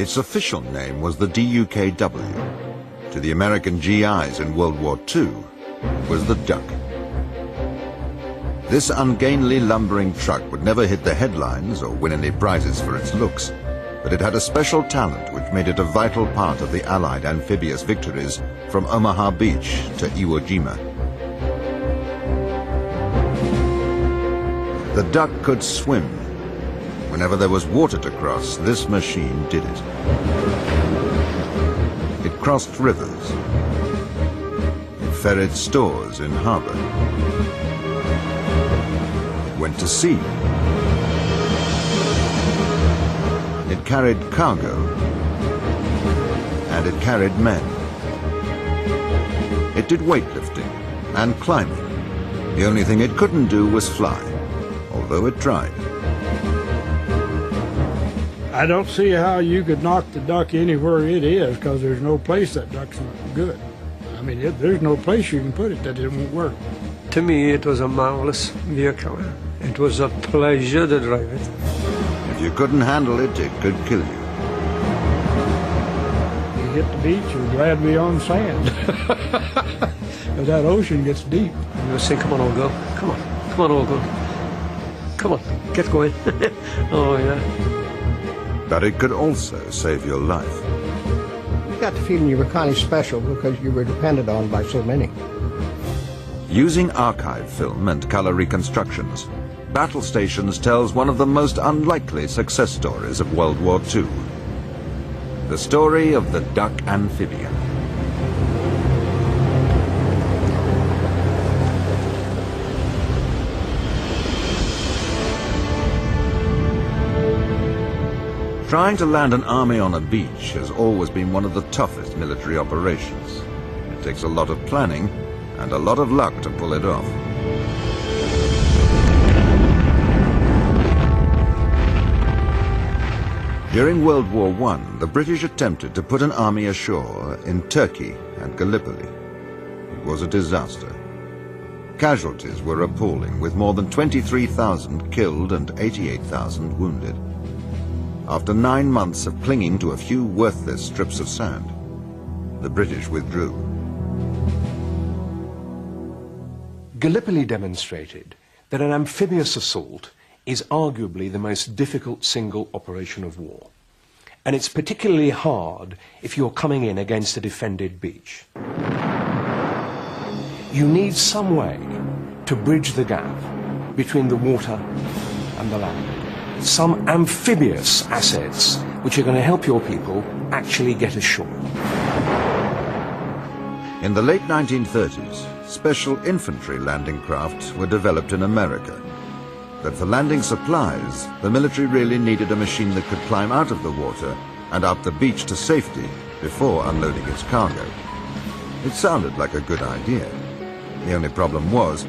Its official name was the DUKW. To the American GIs in World War II, it was the Duck. This ungainly lumbering truck would never hit the headlines or win any prizes for its looks, but it had a special talent which made it a vital part of the Allied amphibious victories from Omaha Beach to Iwo Jima. The Duck could swim. Whenever there was water to cross, this machine did it. It crossed rivers. It ferried stores in harbor. It went to sea. It carried cargo. And it carried men. It did weightlifting and climbing. The only thing it couldn't do was fly, although it tried. I don't see how you could knock the Duck anywhere it is, because there's no place that Duck's not good. I mean, there's no place you can put it that it won't work. To me, it was a marvelous vehicle. It was a pleasure to drive it. If you couldn't handle it, it could kill you. You hit the beach, you're glad to be on sand. Because that ocean gets deep. You say, come on, old girl. Come on. Come on, old girl. Come on, get going. Oh, yeah. But it could also save your life. You got the feeling you were kind of special because you were depended on by so many. Using archive film and color reconstructions, Battle Stations tells one of the most unlikely success stories of World War II. The story of the Duck amphibian. Trying to land an army on a beach has always been one of the toughest military operations. It takes a lot of planning and a lot of luck to pull it off. During World War I, the British attempted to put an army ashore in Turkey and Gallipoli. It was a disaster. Casualties were appalling, with more than 23,000 killed and 88,000 wounded. After 9 months of clinging to a few worthless strips of sand, the British withdrew. Gallipoli demonstrated that an amphibious assault is arguably the most difficult single operation of war. And it's particularly hard if you're coming in against a defended beach. You need some way to bridge the gap between the water and the land. Some amphibious assets which are going to help your people actually get ashore. In the late 1930s, special infantry landing craft were developed in America. But for landing supplies, the military really needed a machine that could climb out of the water and up the beach to safety before unloading its cargo. It sounded like a good idea. The only problem was,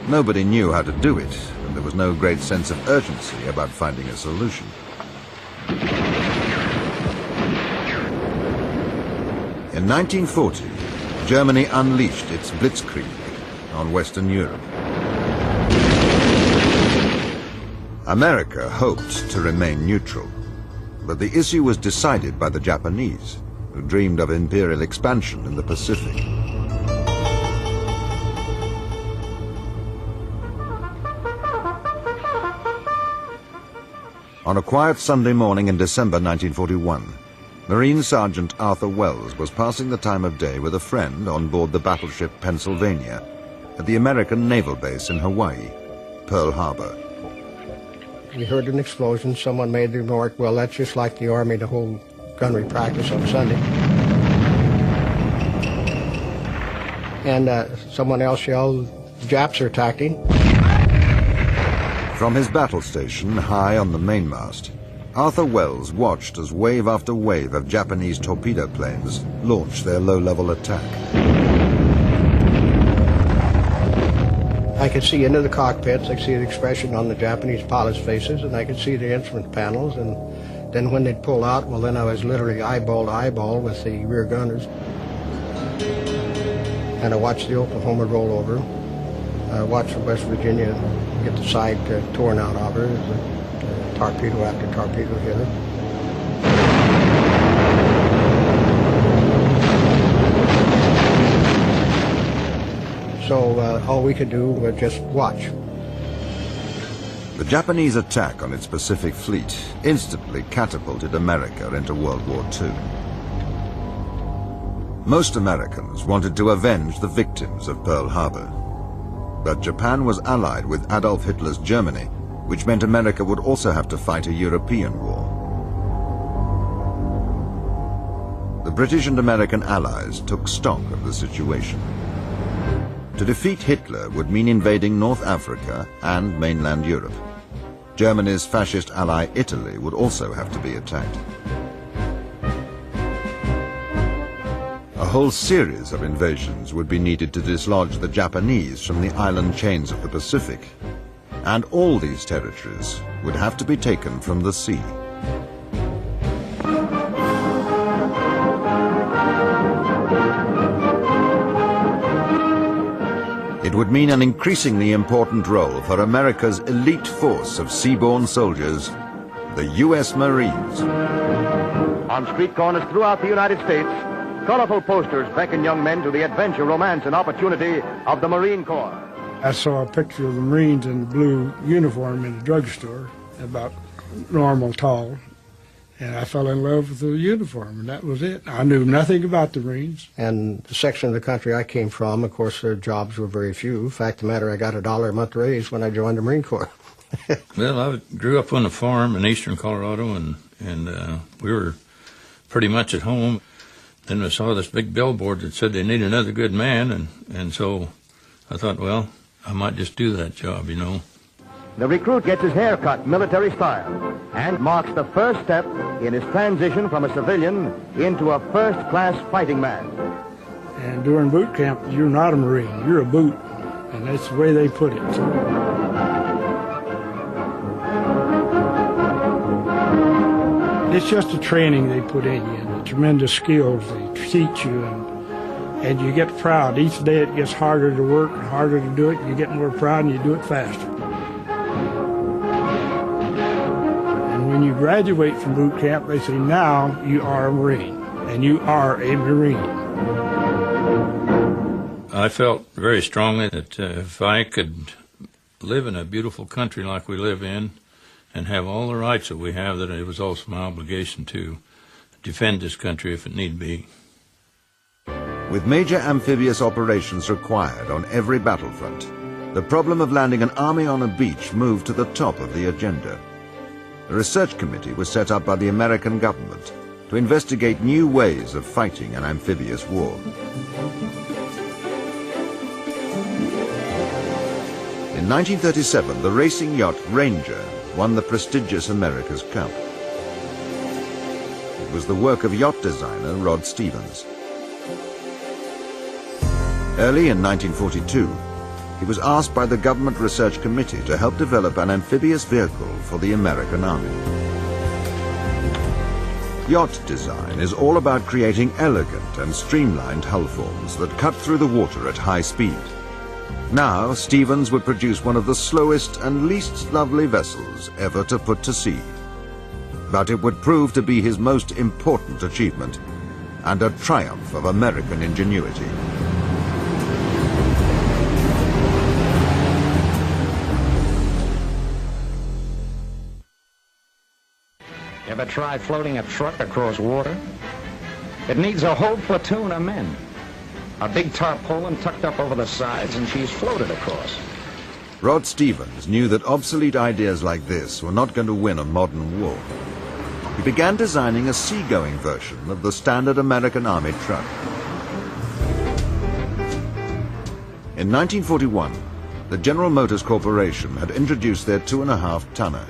nobody knew how to do it, and there was no great sense of urgency about finding a solution. In 1940, Germany unleashed its blitzkrieg on Western Europe. America hoped to remain neutral, but the issue was decided by the Japanese, who dreamed of imperial expansion in the Pacific. On a quiet Sunday morning in December 1941, Marine Sergeant Arthur Wells was passing the time of day with a friend on board the battleship Pennsylvania at the American Naval Base in Hawaii, Pearl Harbor. We heard an explosion. Someone made the remark, well, that's just like the Army to hold gunnery practice on Sunday. And someone else yelled, the Japs are attacking. From his battle station high on the mainmast, Arthur Wells watched as wave after wave of Japanese torpedo planes launched their low-level attack. I could see into the cockpits. I could see the expression on the Japanese pilots' faces, and I could see the instrument panels. And then when they'd pull out, well, then I was literally eyeball to eyeball with the rear gunners. And I watched the Oklahoma roll over. I watched the West Virginia get the side torn out of her. The torpedo after torpedo hit her. So all we could do was just watch. The Japanese attack on its Pacific fleet instantly catapulted America into World War II. Most Americans wanted to avenge the victims of Pearl Harbor. But Japan was allied with Adolf Hitler's Germany, which meant America would also have to fight a European war. The British and American allies took stock of the situation. To defeat Hitler would mean invading North Africa and mainland Europe. Germany's fascist ally Italy would also have to be attacked. A whole series of invasions would be needed to dislodge the Japanese from the island chains of the Pacific. And all these territories would have to be taken from the sea. It would mean an increasingly important role for America's elite force of seaborne soldiers, the U.S. Marines. On street corners throughout the United States, colorful posters beckon young men to the adventure, romance, and opportunity of the Marine Corps. I saw a picture of the Marines in the blue uniform in the drugstore, about normal tall, and I fell in love with the uniform, and that was it. I knew nothing about the Marines. And the section of the country I came from, of course, their jobs were very few. Fact of the matter, I got $1 a month raise when I joined the Marine Corps. Well, I grew up on a farm in eastern Colorado, and we were pretty much at home. Then I saw this big billboard that said they need another good man, and so I thought, well, I might just do that job, you know. The recruit gets his hair cut military style and marks the first step in his transition from a civilian into a first-class fighting man. And during boot camp, you're not a Marine, you're a boot, and that's the way they put it. It's just the training they put in you, and the tremendous skills they teach you, and you get proud. Each day it gets harder to work and harder to do it. You get more proud and you do it faster. And when you graduate from boot camp, they say, now you are a Marine, and you are a Marine. I felt very strongly that if I could live in a beautiful country like we live in and have all the rights that we have, that it was also my obligation to defend this country if it need be. With major amphibious operations required on every battlefront, the problem of landing an army on a beach moved to the top of the agenda. A research committee was set up by the American government to investigate new ways of fighting an amphibious war. In 1937, the racing yacht Ranger won the prestigious America's Cup. It was the work of yacht designer Rod Stevens. Early in 1942, he was asked by the Government Research Committee to help develop an amphibious vehicle for the American Army. Yacht design is all about creating elegant and streamlined hull forms that cut through the water at high speed. Now, Stevens would produce one of the slowest and least lovely vessels ever to put to sea. But it would prove to be his most important achievement and a triumph of American ingenuity. Ever try floating a truck across water? It needs a whole platoon of men. A big tarpaulin tucked up over the sides, and she's floated across. Rod Stevens knew that obsolete ideas like this were not going to win a modern war. He began designing a seagoing version of the standard American Army truck. In 1941, the General Motors Corporation had introduced their 2.5-tonner,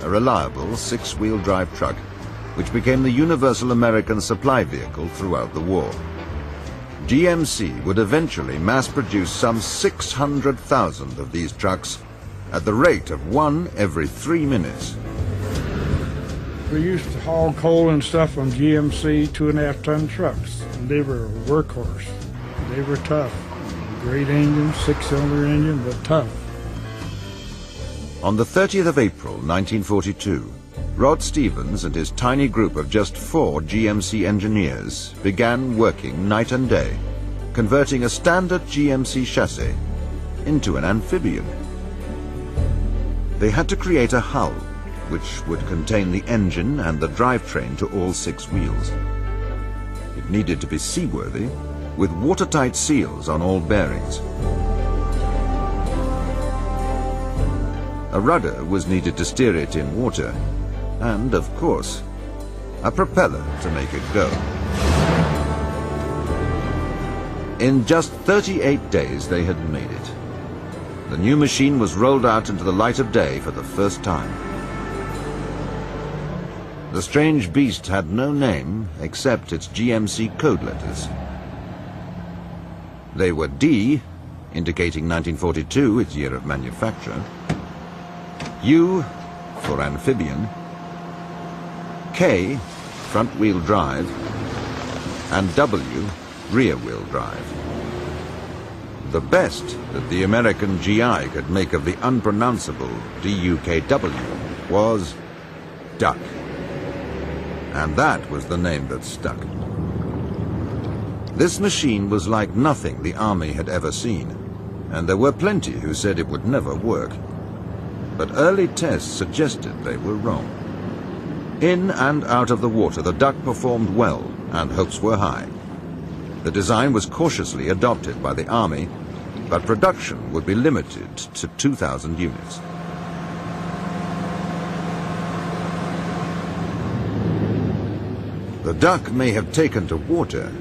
a reliable 6-wheel drive truck, which became the universal American supply vehicle throughout the war. GMC would eventually mass-produce some 600,000 of these trucks at the rate of one every 3 minutes. We used to haul coal and stuff on GMC 2.5-ton trucks, and they were a workhorse. They were tough. Great engine, 6-cylinder engine, but tough. On the 30th of April, 1942, Rod Stevens and his tiny group of just 4 GMC engineers began working night and day, converting a standard GMC chassis into an amphibian. They had to create a hull which would contain the engine and the drivetrain to all 6 wheels. It needed to be seaworthy, with watertight seals on all bearings. A rudder was needed to steer it in water, and, of course, a propeller to make it go. In just 38 days they had made it. The new machine was rolled out into the light of day for the first time. The strange beast had no name except its GMC code letters. They were D, indicating 1942, its year of manufacture, U for amphibian, K, front-wheel drive, and W, rear-wheel drive. The best that the American GI could make of the unpronounceable DUKW was duck. And that was the name that stuck. This machine was like nothing the Army had ever seen, and there were plenty who said it would never work. But early tests suggested they were wrong. In and out of the water, the duck performed well, and hopes were high. The design was cautiously adopted by the Army, but production would be limited to 2,000 units. The duck may have taken to water,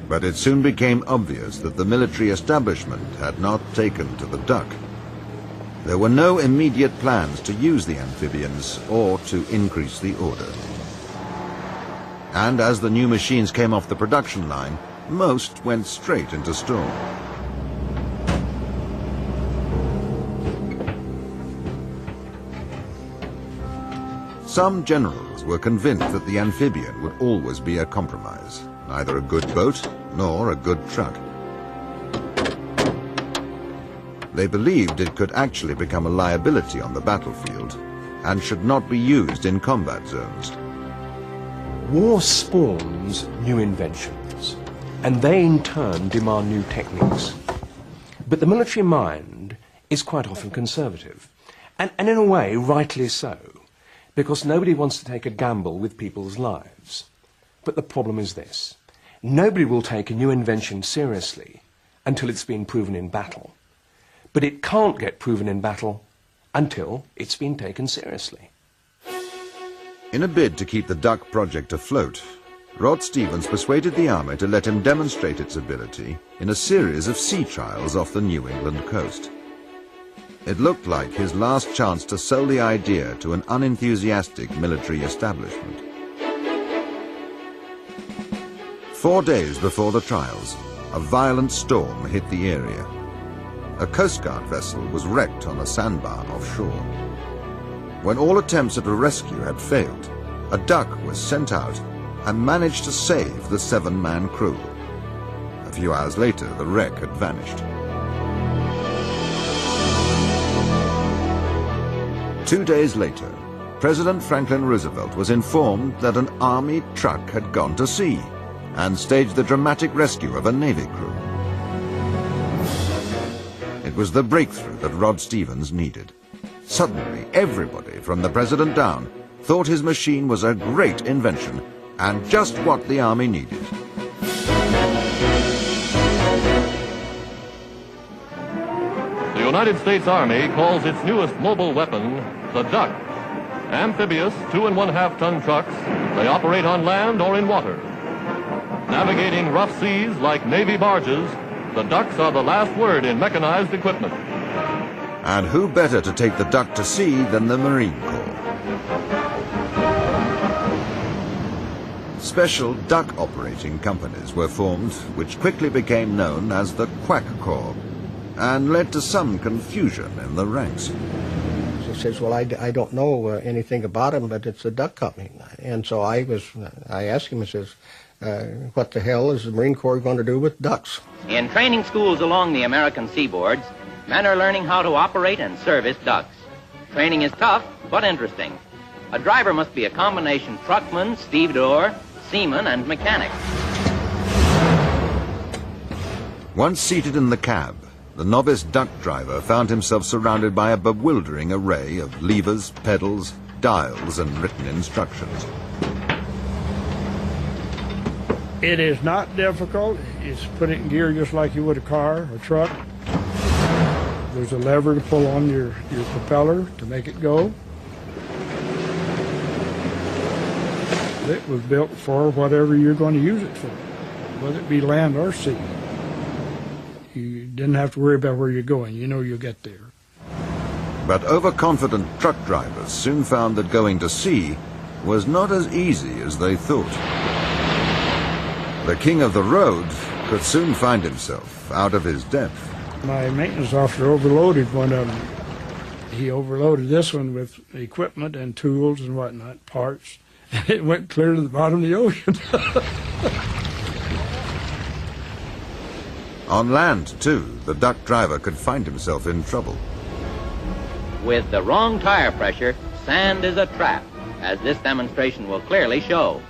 but it soon became obvious that the military establishment had not taken to the duck. There were no immediate plans to use the amphibians or to increase the order. And as the new machines came off the production line, most went straight into store. Some generals were convinced that the amphibian would always be a compromise, neither a good boat nor a good truck. They believed it could actually become a liability on the battlefield and should not be used in combat zones. War spawns new inventions, and they in turn demand new techniques. But the military mind is quite often conservative, and in a way rightly so, because nobody wants to take a gamble with people's lives. But the problem is this: nobody will take a new invention seriously until it's been proven in battle. But it can't get proven in battle until it's been taken seriously. In a bid to keep the duck project afloat, Rod Stevens persuaded the Army to let him demonstrate its ability in a series of sea trials off the New England coast. It looked like his last chance to sell the idea to an unenthusiastic military establishment. 4 days before the trials, a violent storm hit the area. A Coast Guard vessel was wrecked on a sandbar offshore. When all attempts at a rescue had failed, a duck was sent out and managed to save the 7-man crew. A few hours later, the wreck had vanished. 2 days later, President Franklin Roosevelt was informed that an Army truck had gone to sea and staged the dramatic rescue of a Navy crew. It was the breakthrough that Rod Stevens needed. Suddenly, everybody, from the president down, thought his machine was a great invention and just what the Army needed. The United States Army calls its newest mobile weapon the Duck. Amphibious 2.5-ton trucks, they operate on land or in water. Navigating rough seas like Navy barges, the Ducks are the last word in mechanized equipment. And who better to take the duck to sea than the Marine Corps? Special duck operating companies were formed, which quickly became known as the Quack Corps, and led to some confusion in the ranks. He says, well, I don't know anything about him, but it's a duck company. And so I asked him, I says, what the hell is the Marine Corps going to do with ducks? In training schools along the American seaboards, men are learning how to operate and service ducks. Training is tough, but interesting. A driver must be a combination truckman, stevedore, seaman, and mechanic. Once seated in the cab, the novice duck driver found himself surrounded by a bewildering array of levers, pedals, dials, and written instructions. It is not difficult. It's put it in gear just like you would a car or truck. There's a lever to pull on your propeller to make it go. It was built for whatever you're going to use it for, whether it be land or sea. You didn't have to worry about where you're going. You know you'll get there. But overconfident truck drivers soon found that going to sea was not as easy as they thought. The king of the road could soon find himself out of his depth. My maintenance officer overloaded one of them. He overloaded this one with equipment and tools and whatnot, parts, and it went clear to the bottom of the ocean. On land, too, the duck driver could find himself in trouble. With the wrong tire pressure, sand is a trap, as this demonstration will clearly show.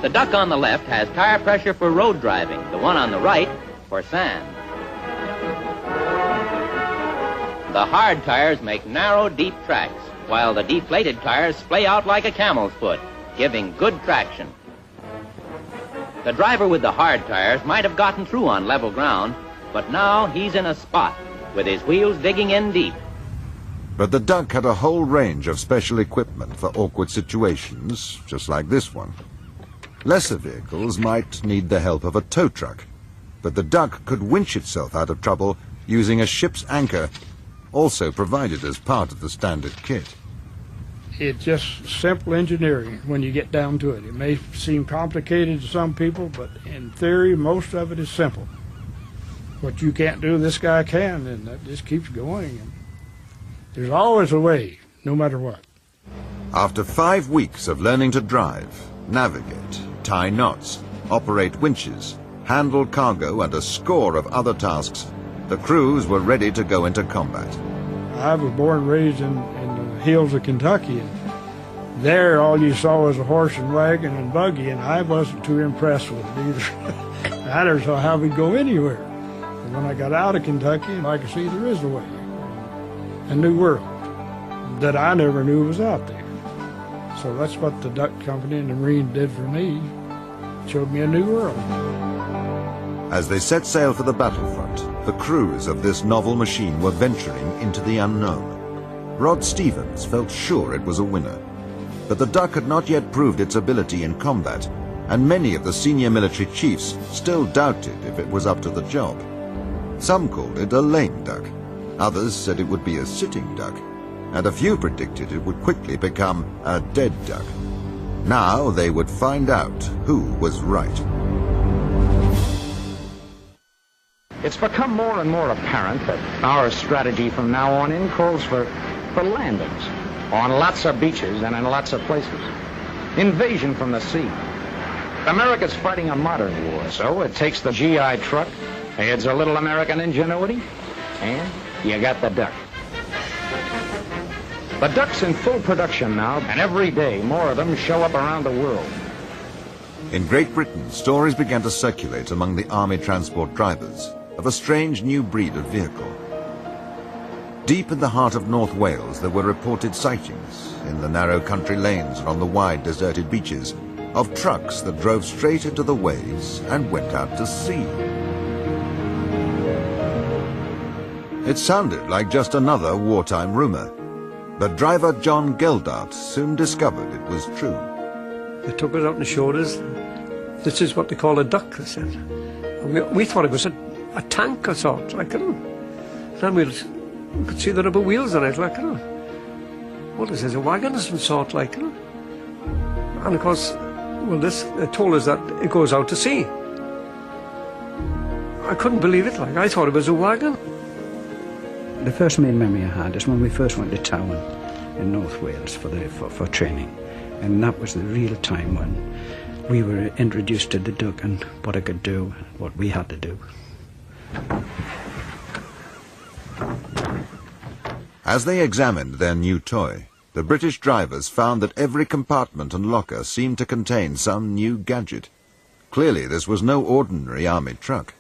The duck on the left has tire pressure for road driving, the one on the right for sand. The hard tires make narrow, deep tracks, while the deflated tires splay out like a camel's foot, giving good traction. The driver with the hard tires might have gotten through on level ground, but now he's in a spot, with his wheels digging in deep. But the duck had a whole range of special equipment for awkward situations, just like this one. Lesser vehicles might need the help of a tow truck, but the duck could winch itself out of trouble using a ship's anchor, also provided as part of the standard kit. It's just simple engineering when you get down to it. It may seem complicated to some people, but in theory, most of it is simple. What you can't do, this guy can, and that just keeps going. And there's always a way, no matter what. After 5 weeks of learning to drive, navigate, tie knots, operate winches, handle cargo, and a score of other tasks, the crews were ready to go into combat. I was born and raised in the hills of Kentucky, and there all you saw was a horse and wagon and buggy, and I wasn't too impressed with it either. I never saw how we'd go anywhere. And when I got out of Kentucky, I could see there is a way, a new world that I never knew was out there. So that's what the Duck Company and the Marine did for me. Showed me a new world. As they set sail for the battlefront, the crews of this novel machine were venturing into the unknown. Rod Stevens felt sure it was a winner. But the Duck had not yet proved its ability in combat, and many of the senior military chiefs still doubted if it was up to the job. Some called it a lame duck. Others said it would be a sitting duck. And a few predicted it would quickly become a dead duck. Now they would find out who was right. It's become more and more apparent that our strategy from now on in calls for landings on lots of beaches and in lots of places. Invasion from the sea. America's fighting a modern war, so it takes the GI truck, adds a little American ingenuity, and you got the duck. The duck's in full production now, and every day more of them show up around the world. In Great Britain, stories began to circulate among the army transport drivers of a strange new breed of vehicle. Deep in the heart of North Wales, there were reported sightings in the narrow country lanes and on the wide deserted beaches of trucks that drove straight into the waves and went out to sea. It sounded like just another wartime rumor, but driver John Geldart soon discovered it was true. They took us out and showed us, this is what they call a duck, they said. And we thought it was a tank or sort, like, then we could see the rubber wheels on it, like, what is this, a wagon of some sort, like, and of course, well, they told us that it goes out to sea. I couldn't believe it, like, I thought it was a wagon. The first main memory I had is when we first went to town in North Wales for training, and that was the real time when we were introduced to the duck and what it could do, what we had to do. As they examined their new toy, the British drivers found that every compartment and locker seemed to contain some new gadget. Clearly this was no ordinary army truck.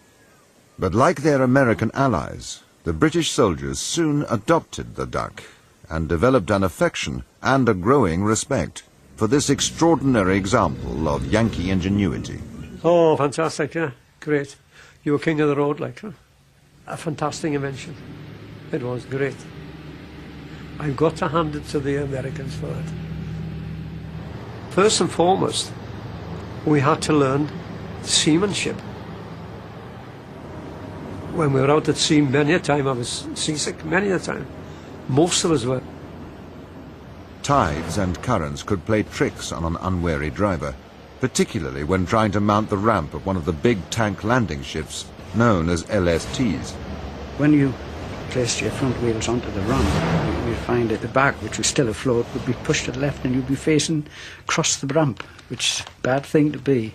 But like their American allies, the British soldiers soon adopted the duck and developed an affection and a growing respect for this extraordinary example of Yankee ingenuity. Oh, fantastic, yeah, great. You were king of the road, like, huh? A fantastic invention. It was great. I've got to hand it to the Americans for that. First and foremost, we had to learn seamanship. When we were out at sea, many a time I was seasick, many a time. Most of us were. Tides and currents could play tricks on an unwary driver, particularly when trying to mount the ramp of one of the big tank landing ships known as LSTs. When you placed your front wheels onto the ramp, you'd find that the back, which was still afloat, would be pushed to the left and you'd be facing across the ramp, which is a bad thing to be.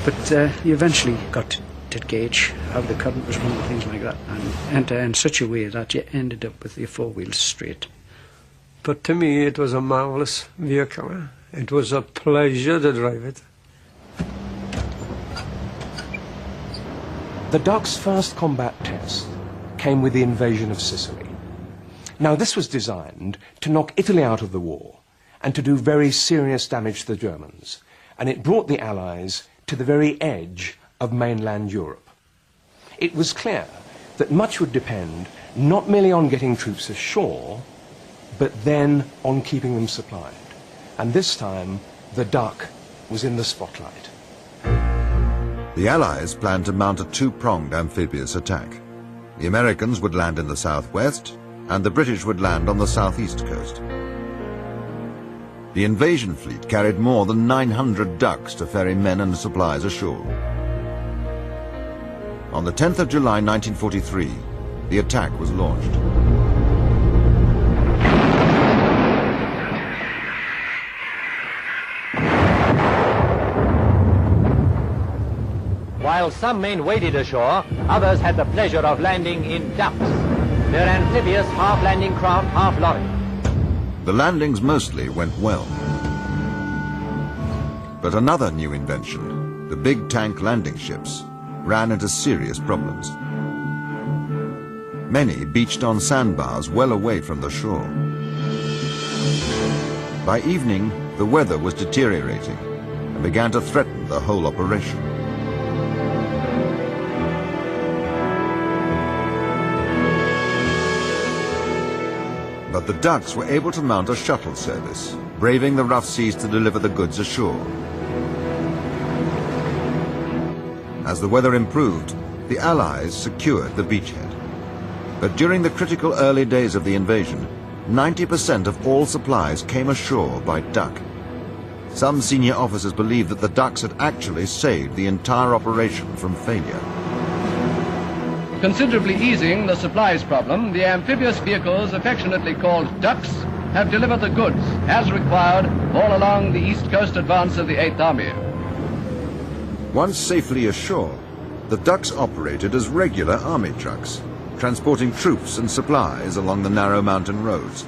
But you eventually got to gauge how the current was running, things like that, and enter in such a way that you ended up with your four wheels straight. But to me, it was a marvellous vehicle. It was a pleasure to drive it. The Duck's first combat test came with the invasion of Sicily. Now, this was designed to knock Italy out of the war and to do very serious damage to the Germans, and it brought the Allies to the very edge of mainland Europe. It was clear that much would depend not merely on getting troops ashore, but then on keeping them supplied. And this time, the Duck was in the spotlight. The Allies planned to mount a two-pronged amphibious attack. The Americans would land in the southwest, and the British would land on the southeast coast. The invasion fleet carried more than 900 ducks to ferry men and supplies ashore. On the 10th of July 1943, the attack was launched. While some men waded ashore, others had the pleasure of landing in ducks. They're amphibious, half-landing craft, half-lorry. The landings mostly went well. But another new invention, the big tank landing ships, ran into serious problems. Many beached on sandbars well away from the shore. By evening, the weather was deteriorating and began to threaten the whole operation. But the ducks were able to mount a shuttle service, braving the rough seas to deliver the goods ashore. As the weather improved, the Allies secured the beachhead. But during the critical early days of the invasion, 90% of all supplies came ashore by duck. Some senior officers believed that the ducks had actually saved the entire operation from failure. Considerably easing the supplies problem, the amphibious vehicles affectionately called ducks have delivered the goods, as required, all along the east coast advance of the 8th Army. Once safely ashore, the ducks operated as regular army trucks, transporting troops and supplies along the narrow mountain roads.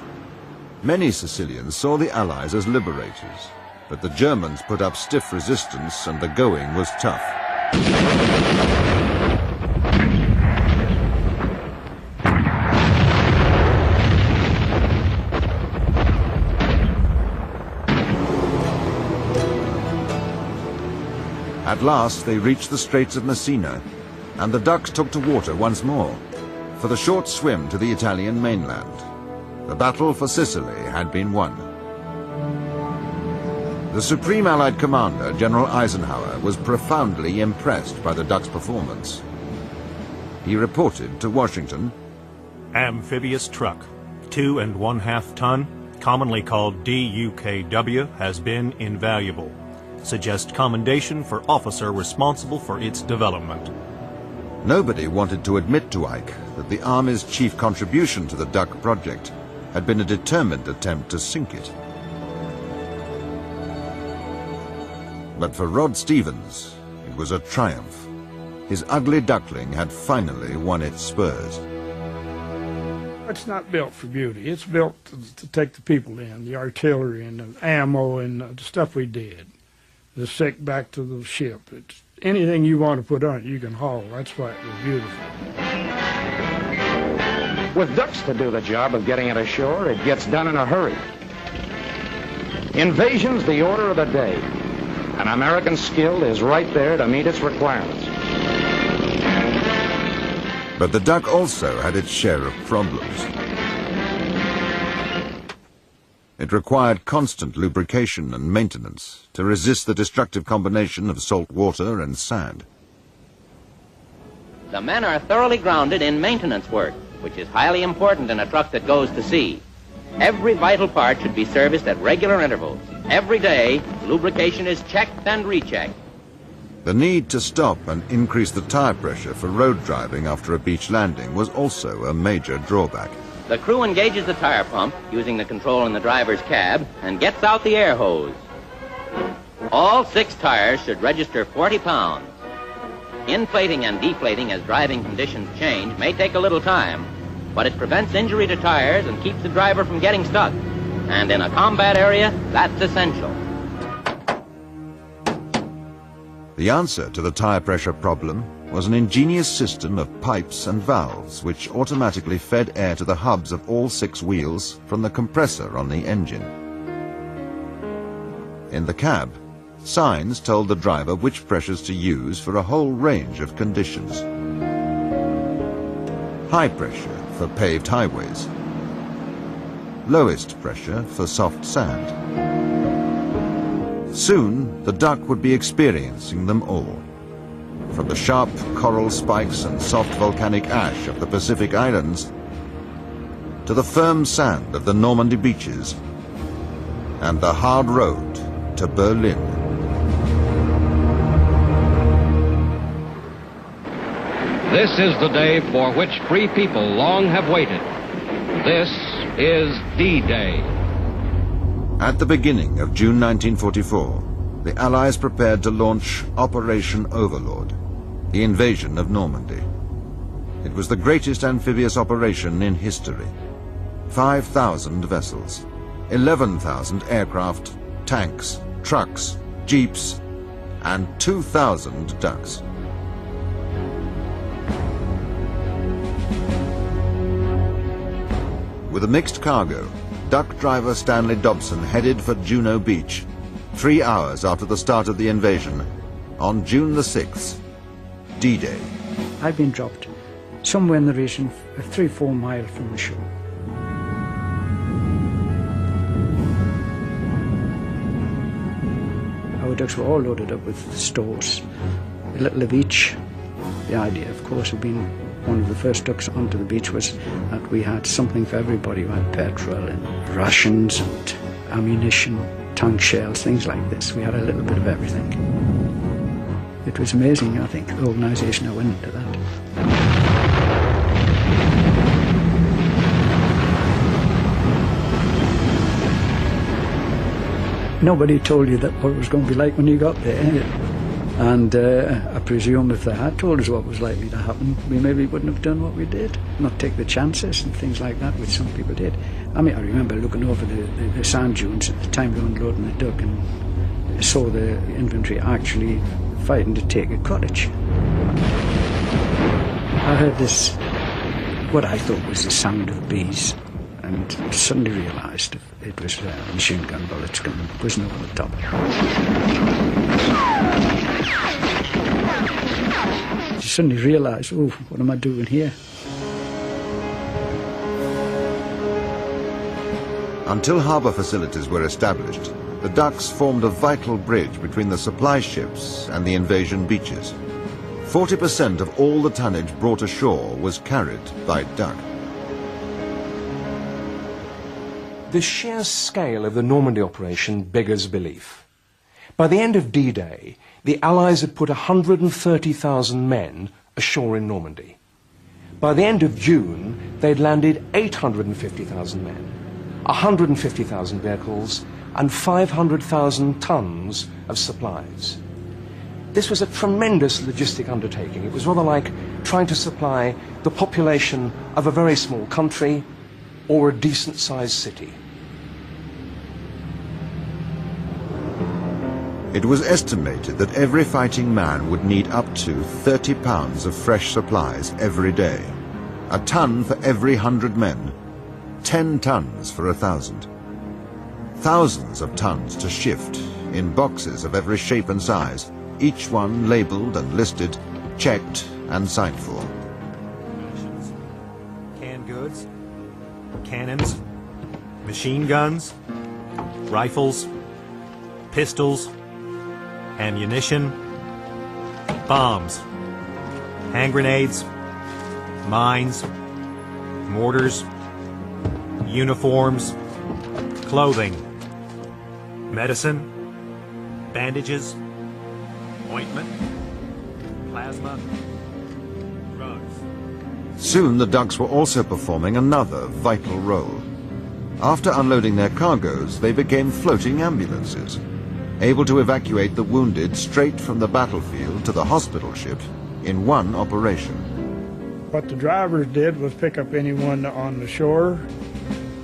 Many Sicilians saw the Allies as liberators, but the Germans put up stiff resistance and the going was tough. At last, they reached the Straits of Messina, and the ducks took to water once more, for the short swim to the Italian mainland. The battle for Sicily had been won. The Supreme Allied Commander, General Eisenhower, was profoundly impressed by the ducks' performance. He reported to Washington, "Amphibious truck, 2 1/2 ton, commonly called DUKW, has been invaluable. Suggest commendation for officer responsible for its development." Nobody wanted to admit to Ike that the Army's chief contribution to the duck project had been a determined attempt to sink it. But for Rod Stevens, it was a triumph. His ugly duckling had finally won its spurs. It's not built for beauty. It's built to take the people in, the artillery and the ammo and the stuff we did. The sick back to the ship. anything you want to put on it, you can haul. That's why it was beautiful. With ducks to do the job of getting it ashore, it gets done in a hurry. Invasion's the order of the day, and American skill is right there to meet its requirements. But the duck also had its share of problems. It required constant lubrication and maintenance to resist the destructive combination of salt water and sand. The men are thoroughly grounded in maintenance work, which is highly important in a truck that goes to sea. Every vital part should be serviced at regular intervals. Every day, lubrication is checked and rechecked. The need to stop and increase the tire pressure for road driving after a beach landing was also a major drawback. The crew engages the tire pump using the control in the driver's cab and gets out the air hose. All 6 tires should register 40 pounds. Inflating and deflating as driving conditions change may take a little time, but it prevents injury to tires and keeps the driver from getting stuck. And in a combat area, that's essential. The answer to the tire pressure problem was an ingenious system of pipes and valves which automatically fed air to the hubs of all 6 wheels from the compressor on the engine. In the cab, signs told the driver which pressures to use for a whole range of conditions. High pressure for paved highways. Lowest pressure for soft sand. Soon, the duck would be experiencing them all. From the sharp coral spikes and soft volcanic ash of the Pacific Islands to the firm sand of the Normandy beaches and the hard road to Berlin. This is the day for which free people long have waited. This is D-Day. At the beginning of June 1944, the Allies prepared to launch Operation Overlord, the invasion of Normandy. It was the greatest amphibious operation in history. 5,000 vessels, 11,000 aircraft, tanks, trucks, jeeps, and 2,000 ducks. With a mixed cargo, duck driver Stanley Dobson headed for Juno Beach, 3 hours after the start of the invasion, on June the 6th, D-Day. I'd been dropped somewhere in the region of 3-4 miles from the shore. Our ducks were all loaded up with stores, a little of each. The idea, of course, of being one of the first ducks onto the beach was that we had something for everybody. We had petrol and rations and ammunition, tank shells, things like this. We had a little bit of everything. It was amazing, I think, the organisation that went into that. Nobody told you that what it was going to be like when you got there. And I presume if they had told us what was likely to happen, we maybe wouldn't have done what we did, not take the chances and things like that, which some people did. I mean, I remember looking over the sand dunes at the time we were unloading the duck and saw the infantry actually fighting to take a cottage. I heard this, what I thought was the sound of bees, and suddenly realised it was machine gun bullets coming, whizzing over the top. You suddenly realise, oh, what am I doing here? Until harbour facilities were established, the ducks formed a vital bridge between the supply ships and the invasion beaches. 40% of all the tonnage brought ashore was carried by duck. The sheer scale of the Normandy operation beggars belief. By the end of D-Day, the Allies had put 130,000 men ashore in Normandy. By the end of June, they'd landed 850,000 men, 150,000 vehicles, and 500,000 tons of supplies. This was a tremendous logistic undertaking. It was rather like trying to supply the population of a very small country or a decent-sized city. It was estimated that every fighting man would need up to 30 pounds of fresh supplies every day. A ton for every 100 men. 10 tons for 1,000. Thousands of tons to shift, in boxes of every shape and size, each one labeled and listed, checked and signed for. Canned goods, cannons, machine guns, rifles, pistols, ammunition, bombs, hand grenades, mines, mortars, uniforms, clothing, medicine, bandages, ointment, plasma, drugs. Soon the ducks were also performing another vital role. After unloading their cargoes, they became floating ambulances, able to evacuate the wounded straight from the battlefield to the hospital ship in one operation. What the drivers did was pick up anyone on the shore,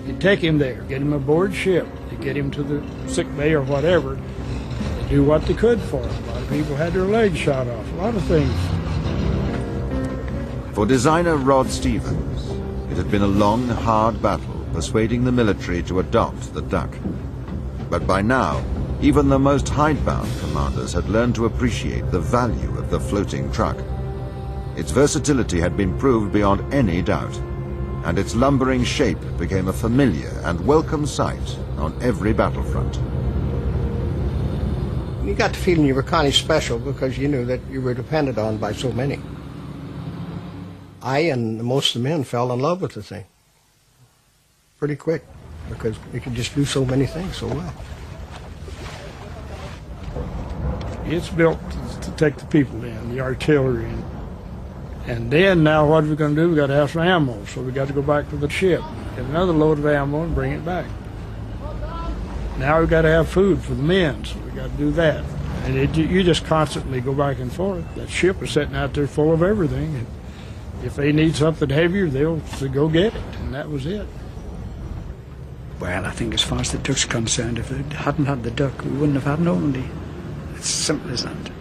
you'd take him there, get him aboard ship, they'd get him to the sick bay or whatever, they'd do what they could for him. A lot of people had their legs shot off, a lot of things. For designer Rod Stevens, it had been a long, hard battle persuading the military to adopt the Duck. But by now, even the most hidebound commanders had learned to appreciate the value of the floating truck. Its versatility had been proved beyond any doubt, and its lumbering shape became a familiar and welcome sight on every battlefront. You got the feeling you were kind of special because you knew that you were depended on by so many. I and most of the men fell in love with the thing pretty quick because it could just do so many things so well. It's built to take the people in, the artillery in. And then now what are we going to do? We got to have some ammo, so we got to go back to the ship, get another load of ammo and bring it back. Now we got to have food for the men, so we got to do that. And you just constantly go back and forth. That ship is sitting out there full of everything, and if they need something heavier, they'll go get it, and that was it. Well, I think as far as the Duck's concerned, if it hadn't had the Duck, we wouldn't have had Normandy. It's simple as that.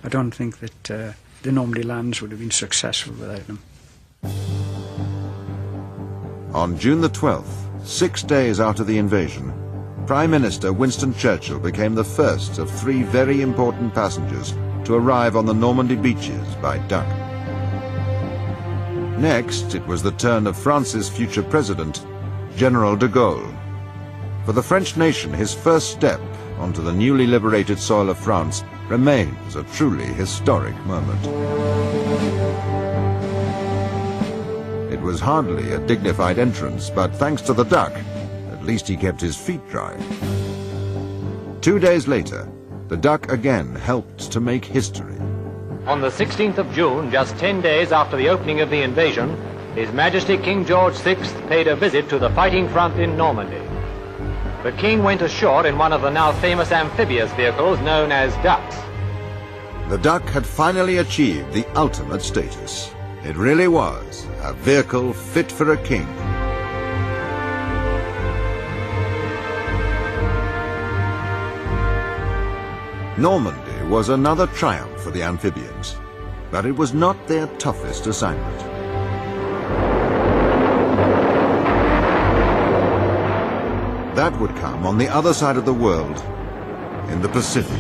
I don't think that the Normandy lands would have been successful without them. On June the 12th, 6 days after the invasion, Prime Minister Winston Churchill became the first of 3 very important passengers to arrive on the Normandy beaches by Duck. Next, it was the turn of France's future president, General de Gaulle. For the French nation, his first step onto the newly liberated soil of France remains a truly historic moment. It was hardly a dignified entrance, but thanks to the Duck, at least he kept his feet dry. 2 days later, the Duck again helped to make history. On the 16th of June, just 10 days after the opening of the invasion, His Majesty King George VI paid a visit to the fighting front in Normandy. The King went ashore in one of the now famous amphibious vehicles known as ducks. The Duck had finally achieved the ultimate status. It really was a vehicle fit for a king. Normandy was another triumph for the amphibians, but it was not their toughest assignment. That would come on the other side of the world, in the Pacific.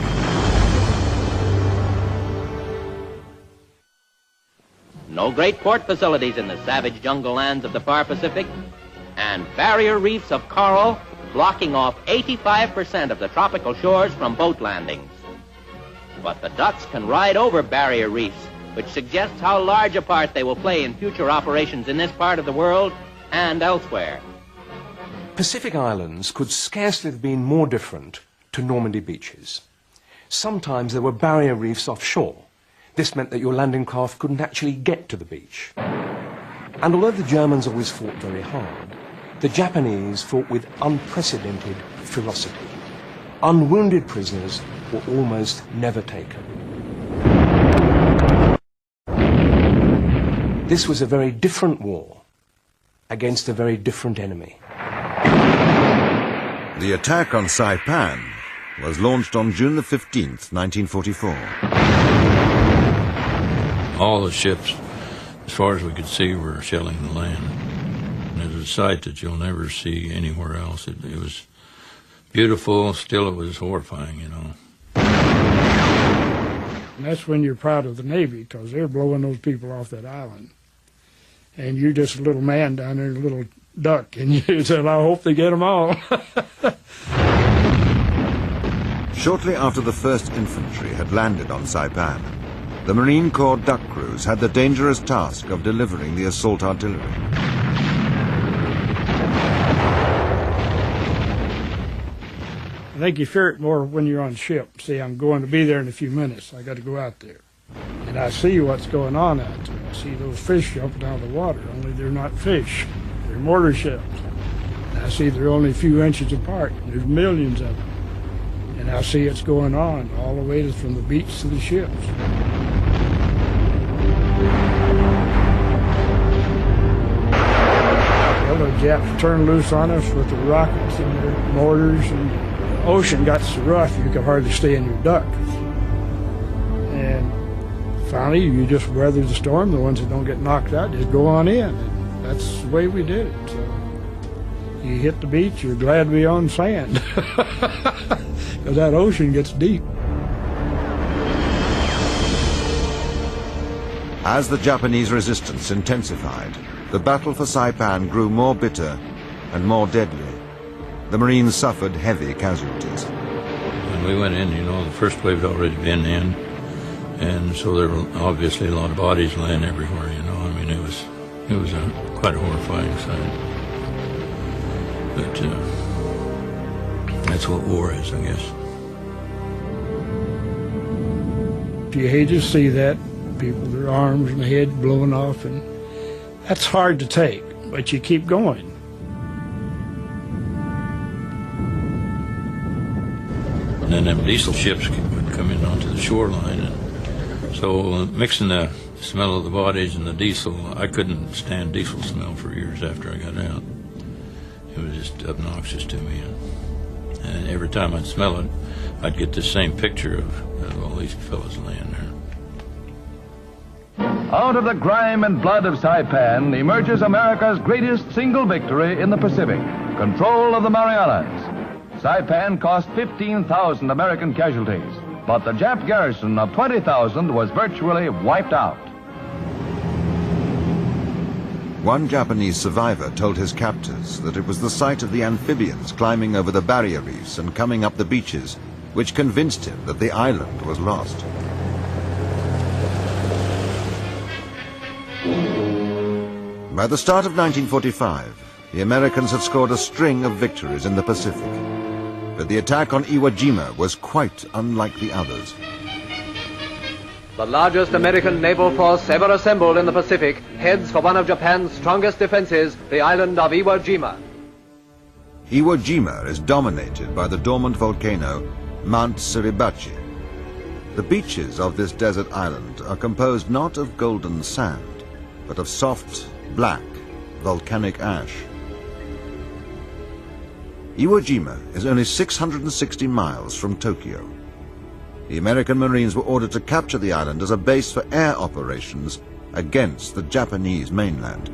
No great port facilities in the savage jungle lands of the far Pacific, and barrier reefs of coral blocking off 85% of the tropical shores from boat landings. But the ducks can ride over barrier reefs, which suggests how large a part they will play in future operations in this part of the world and elsewhere. Pacific Islands could scarcely have been more different to Normandy beaches. Sometimes there were barrier reefs offshore. This meant that your landing craft couldn't actually get to the beach. And although the Germans always fought very hard, the Japanese fought with unprecedented ferocity. Unwounded prisoners were almost never taken. This was a very different war against a very different enemy. The attack on Saipan was launched on June the 15th, 1944. All the ships, as far as we could see, were shelling the land. And it was a sight that you'll never see anywhere else. It was beautiful, still it was horrifying, you know. And that's when you're proud of the Navy, because they're blowing those people off that island. And you're just a little man down there, a little duck, and you said, I hope they get them all. Shortly after the 1st Infantry had landed on Saipan, the Marine Corps duck crews had the dangerous task of delivering the assault artillery. I think you fear it more when you're on ship. See, I'm going to be there in a few minutes. I got to go out there. And I see what's going on out there. I see those fish jumping out of the water, only they're not fish. They're mortar shells. And I see they're only a few inches apart. There's millions of them. And I see it's going on all the way from the beach to the ships. Well, the Japs turned loose on us with the rockets and their mortars, and the ocean got so rough you could hardly stay in your duck. And finally, you just weather the storm. The ones that don't get knocked out just go on in. And that's the way we did it. So you hit the beach, you're glad to be on sand. Because that ocean gets deep. As the Japanese resistance intensified, the battle for Saipan grew more bitter and more deadly. The Marines suffered heavy casualties. When we went in, you know, the first wave had already been in, and so there were obviously a lot of bodies laying everywhere, you know. I mean, it was quite a horrifying sight. But that's what war is, I guess. You hate to see that, people, their arms and head blowing off, and that's hard to take, but you keep going. And then them diesel ships would come in onto the shoreline, and so mixing the smell of the bodies and the diesel, I couldn't stand diesel smell for years after I got out. It was just obnoxious to me. And every time I'd smell it, I'd get this same picture of all these fellas laying there. Out of the grime and blood of Saipan emerges America's greatest single victory in the Pacific, control of the Marianas. Saipan cost 15,000 American casualties, but the Jap garrison of 20,000 was virtually wiped out. One Japanese survivor told his captors that it was the sight of the amphibians climbing over the barrier reefs and coming up the beaches which convinced him that the island was lost. By the start of 1945, the Americans had scored a string of victories in the Pacific. But the attack on Iwo Jima was quite unlike the others. The largest American naval force ever assembled in the Pacific heads for one of Japan's strongest defenses, the island of Iwo Jima. Iwo Jima is dominated by the dormant volcano Mount Suribachi. The beaches of this desert island are composed not of golden sand, but of soft, black, volcanic ash. Iwo Jima is only 660 miles from Tokyo. The American Marines were ordered to capture the island as a base for air operations against the Japanese mainland.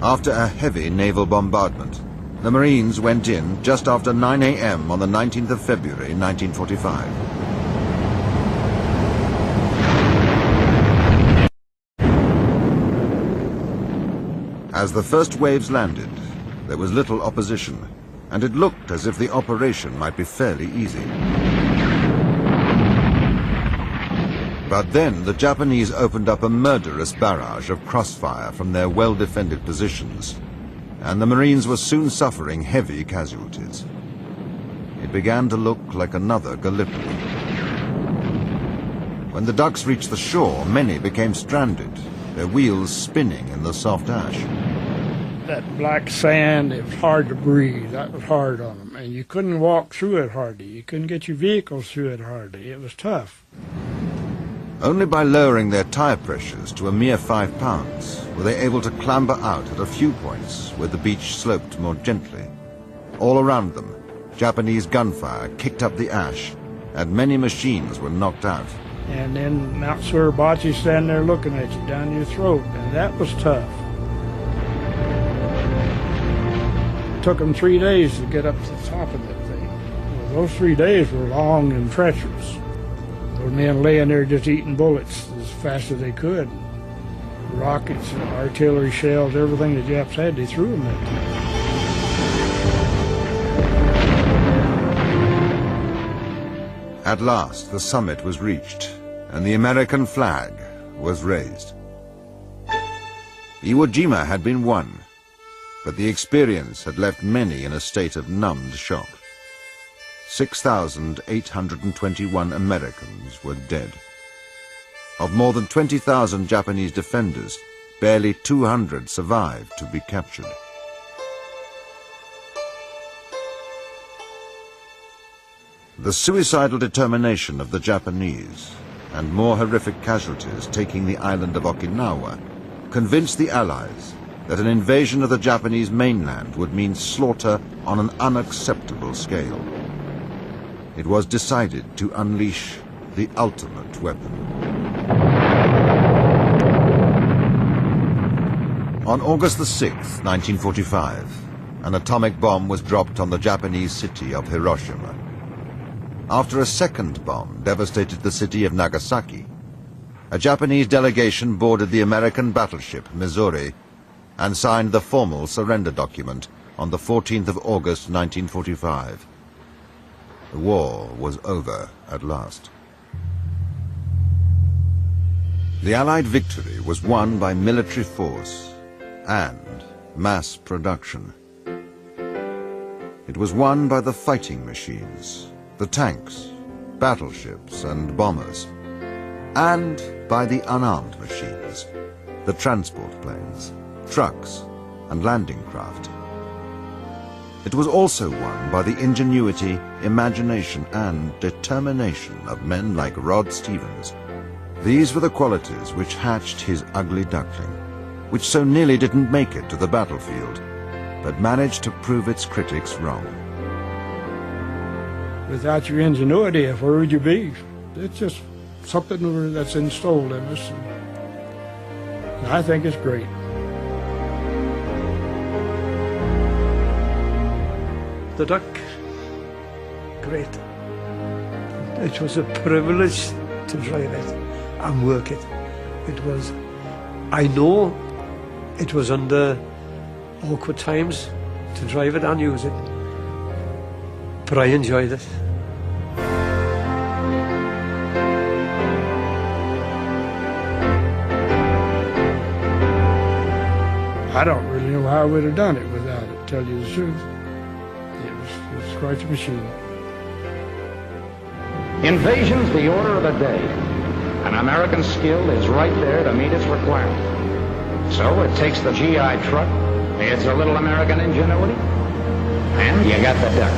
After a heavy naval bombardment, the Marines went in just after 9 a.m. on the 19th of February, 1945. As the first waves landed, there was little opposition, and it looked as if the operation might be fairly easy. But then the Japanese opened up a murderous barrage of crossfire from their well-defended positions, and the Marines were soon suffering heavy casualties. It began to look like another Gallipoli. When the ducks reached the shore, many became stranded, their wheels spinning in the soft ash. That black sand, it was hard to breathe. That was hard on them. And you couldn't walk through it hardly. You couldn't get your vehicles through it hardly. It was tough. Only by lowering their tire pressures to a mere 5 pounds were they able to clamber out at a few points where the beach sloped more gently. All around them, Japanese gunfire kicked up the ash, and many machines were knocked out. And then Mount Suribachi standing there looking at you down your throat, and that was tough. It took them 3 days to get up to the top of that thing. Well, those 3 days were long and treacherous. Those men laying there just eating bullets as fast as they could. Rockets, artillery shells, everything the Japs had, they threw them at them. At last, the summit was reached, and the American flag was raised. Iwo Jima had been won, but the experience had left many in a state of numbed shock. 6,821 Americans were dead. Of more than 20,000 Japanese defenders, barely 200 survived to be captured. The suicidal determination of the Japanese, and more horrific casualties taking the island of Okinawa, convinced the Allies that an invasion of the Japanese mainland would mean slaughter on an unacceptable scale. It was decided to unleash the ultimate weapon. On August the 6th, 1945, an atomic bomb was dropped on the Japanese city of Hiroshima. After a second bomb devastated the city of Nagasaki, a Japanese delegation boarded the American battleship Missouri and signed the formal surrender document on the 14th of August 1945. The war was over at last. The Allied victory was won by military force and mass production. It was won by the fighting machines, the tanks, battleships and bombers, and by the unarmed machines, the transport planes, trucks and landing craft. It was also won by the ingenuity, imagination and determination of men like Rod Stevens. These were the qualities which hatched his ugly duckling, which so nearly didn't make it to the battlefield, but managed to prove its critics wrong. Without your ingenuity, where would you be? It's just something that's installed in us. And I think it's great. The Duck, great. It was a privilege to drive it and work it. It was, I know it was under awkward times to drive it and use it, but I enjoyed it. I don't really know how I would have done it without it, to tell you the truth. It was quite a machine. Invasion's the order of the day, and American skill is right there to meet its requirement. So it takes the GI truck, it's a little American ingenuity, and you got the Duck.